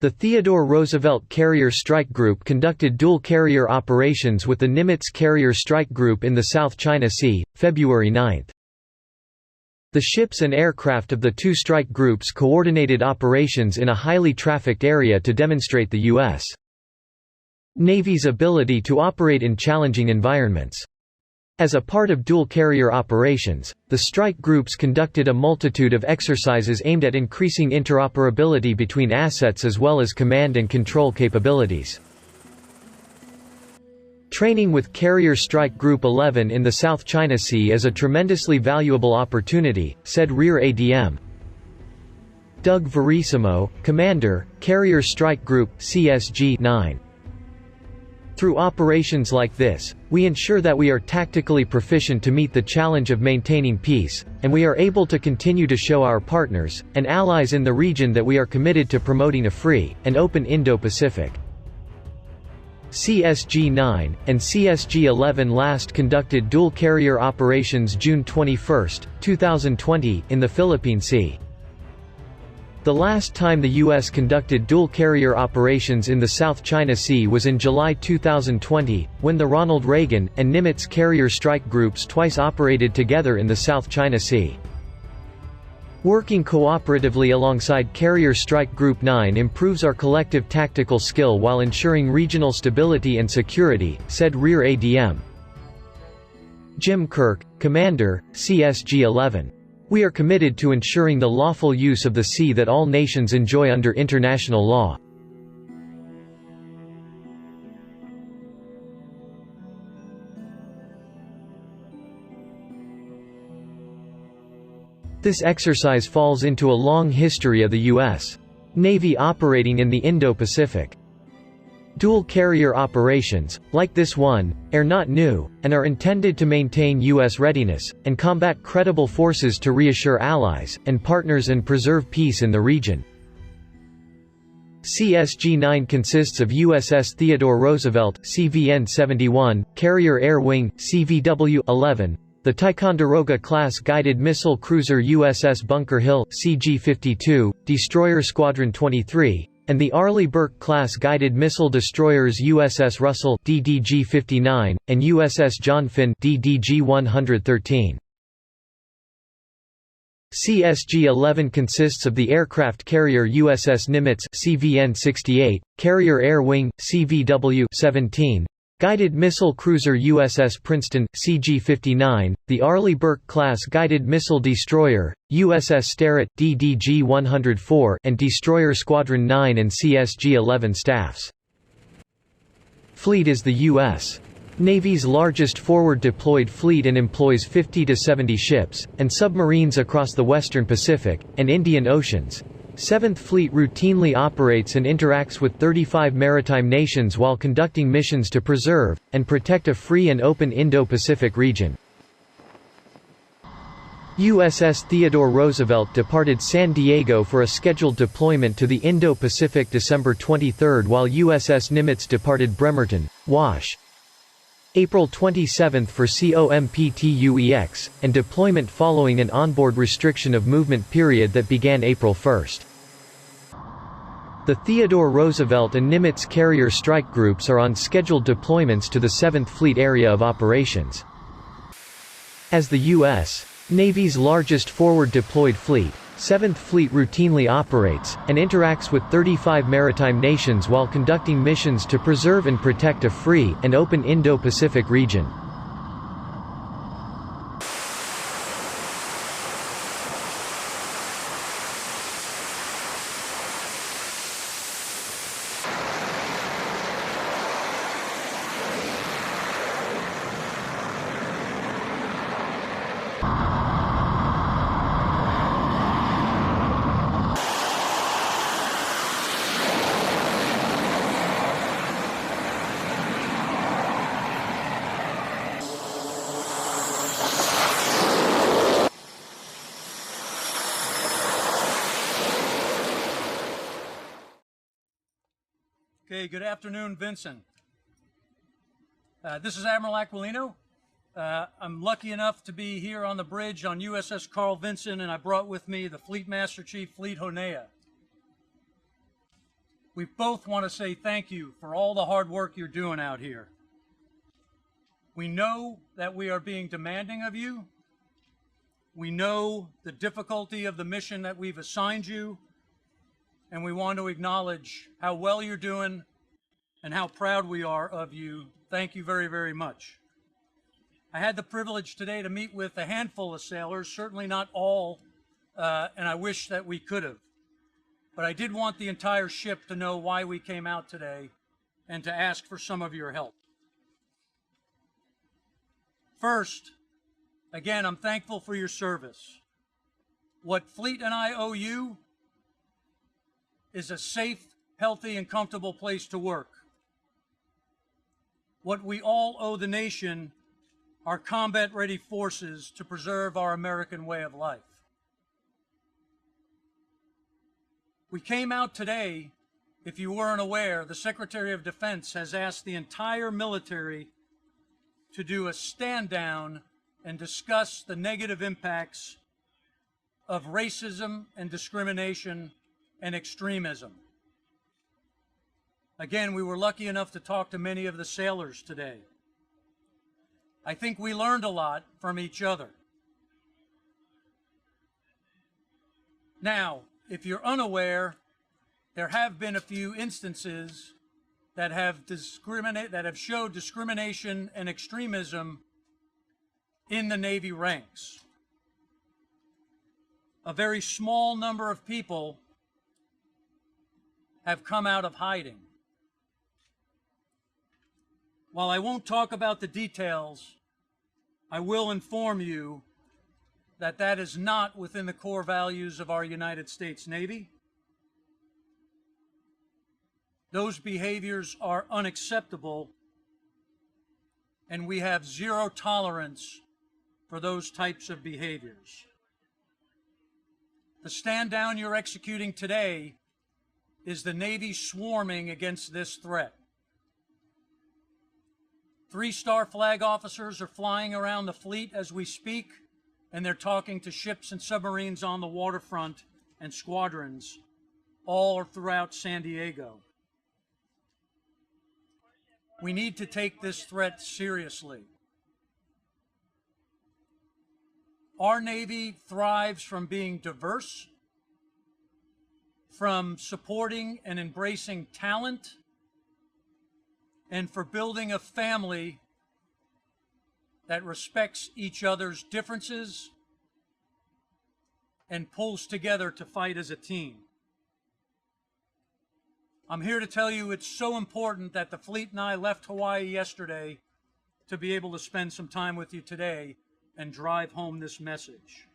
The Theodore Roosevelt Carrier Strike Group conducted dual carrier operations with the Nimitz Carrier Strike Group in the South China Sea, February 9. The ships and aircraft of the two strike groups coordinated operations in a highly trafficked area to demonstrate the U.S. Navy's ability to operate in challenging environments. As a part of dual carrier operations, the strike groups conducted a multitude of exercises aimed at increasing interoperability between assets as well as command and control capabilities. Training with Carrier Strike Group 11 in the South China Sea is a tremendously valuable opportunity, said Rear ADM Doug Verissimo, Commander, Carrier Strike Group, CSG-9. Through operations like this, we ensure that we are tactically proficient to meet the challenge of maintaining peace, and we are able to continue to show our partners and allies in the region that we are committed to promoting a free and open Indo-Pacific. CSG-9 and CSG-11 last conducted dual carrier operations June 21, 2020, in the Philippine Sea. The last time the U.S. conducted dual carrier operations in the South China Sea was in July 2020, when the Ronald Reagan and Nimitz Carrier Strike Groups twice operated together in the South China Sea. Working cooperatively alongside Carrier Strike Group 9 improves our collective tactical skill while ensuring regional stability and security, said Rear ADM Jim Kirk, Commander, CSG-11. We are committed to ensuring the lawful use of the sea that all nations enjoy under international law. This exercise falls into a long history of the U.S. Navy operating in the Indo-Pacific. Dual carrier operations, like this one, are not new, and are intended to maintain U.S. readiness, and combat credible forces to reassure allies and partners and preserve peace in the region. CSG-9 consists of USS Theodore Roosevelt CVN-71, Carrier Air Wing CVW-11, the Ticonderoga-class guided missile cruiser USS Bunker Hill CG-52, Destroyer Squadron 23, and the Arleigh Burke-class guided missile destroyers USS Russell DDG-59, and USS John Finn DDG-113. CSG-11 consists of the aircraft carrier USS Nimitz CVN-68, Carrier Air Wing CVW-17, guided missile cruiser USS Princeton CG-59, the Arleigh Burke-class guided missile destroyer USS Sterett DDG-104, and Destroyer Squadron 9 and CSG-11 staffs. Fleet is the U.S. Navy's largest forward deployed fleet and employs 50 to 70 ships and submarines across the Western Pacific and Indian Oceans. 7th Fleet routinely operates and interacts with 35 maritime nations while conducting missions to preserve and protect a free and open Indo-Pacific region. USS Theodore Roosevelt departed San Diego for a scheduled deployment to the Indo-Pacific December 23, while USS Nimitz departed Bremerton, Wash. April 27 for COMPTUEX, and deployment following an onboard restriction of movement period that began April 1. The Theodore Roosevelt and Nimitz Carrier Strike Groups are on scheduled deployments to the 7th Fleet Area of Operations. As the U.S. Navy's largest forward deployed fleet, 7th Fleet routinely operates and interacts with 35 maritime nations while conducting missions to preserve and protect a free and open Indo-Pacific region. Okay, good afternoon, Vincent. This is Admiral Aquilino. I'm lucky enough to be here on the bridge on USS Carl Vinson, and I brought with me the Fleet Master Chief, Fleet Honea. We both want to say thank you for all the hard work you're doing out here. We know that we are being demanding of you. We know the difficulty of the mission that we've assigned you, and we want to acknowledge how well you're doing and how proud we are of you. Thank you very, very much. I had the privilege today to meet with a handful of sailors, certainly not all, and I wish that we could have. But I did want the entire ship to know why we came out today and to ask for some of your help. First, again, I'm thankful for your service. What Fleet and I owe you is a safe, healthy, and comfortable place to work. What we all owe the nation are combat-ready forces to preserve our American way of life. We came out today, if you weren't aware, the Secretary of Defense has asked the entire military to do a stand down and discuss the negative impacts of racism and discrimination and extremism. Again, we were lucky enough to talk to many of the sailors today. I think we learned a lot from each other. Now, if you're unaware, there have been a few instances that have showed discrimination and extremism in the Navy ranks. A very small number of people have come out of hiding. While I won't talk about the details, I will inform you that that is not within the core values of our United States Navy. Those behaviors are unacceptable, and we have zero tolerance for those types of behaviors. The stand down you're executing today is the Navy swarming against this threat. 3-star flag officers are flying around the fleet as we speak, and they're talking to ships and submarines on the waterfront and squadrons all throughout San Diego. We need to take this threat seriously. Our Navy thrives from being diverse, from supporting and embracing talent, and for building a family that respects each other's differences and pulls together to fight as a team. I'm here to tell you it's so important that the fleet and I left Hawaii yesterday to be able to spend some time with you today and drive home this message.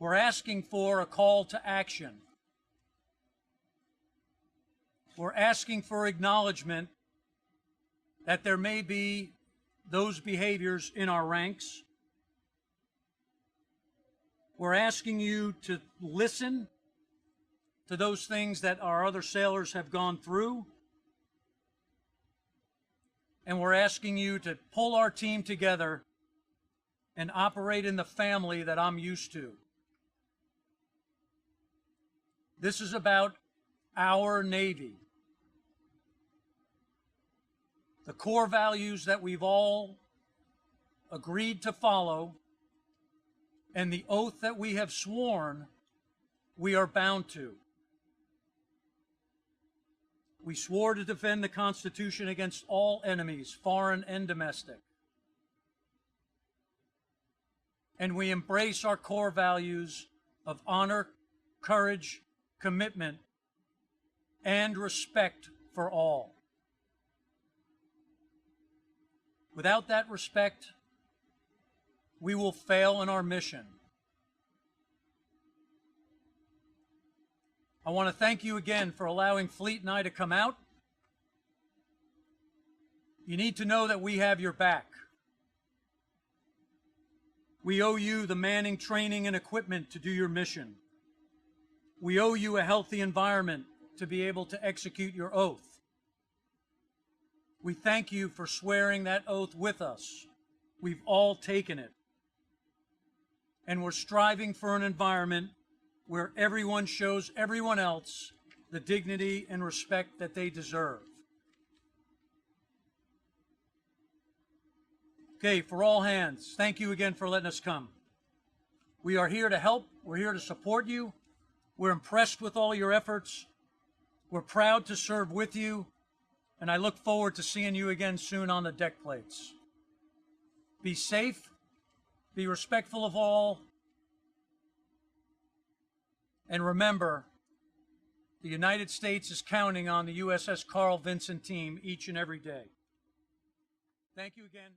We're asking for a call to action. We're asking for acknowledgement that there may be those behaviors in our ranks. We're asking you to listen to those things that our other sailors have gone through. And we're asking you to pull our team together and operate in the family that I'm used to. This is about our Navy. The core values that we've all agreed to follow and the oath that we have sworn we are bound to. We swore to defend the Constitution against all enemies, foreign and domestic. And we embrace our core values of honor, courage, commitment, and respect for all. Without that respect, we will fail in our mission. I want to thank you again for allowing Fleet and I to come out. You need to know that we have your back. We owe you the manning, training, and equipment to do your mission. We owe you a healthy environment to be able to execute your oath. We thank you for swearing that oath with us. We've all taken it. And we're striving for an environment where everyone shows everyone else the dignity and respect that they deserve. Okay, for all hands, thank you again for letting us come. We are here to help. We're here to support you. We're impressed with all your efforts. We're proud to serve with you, and I look forward to seeing you again soon on the deck plates. Be safe, be respectful of all, and remember, the United States is counting on the USS Carl Vinson team each and every day. Thank you again.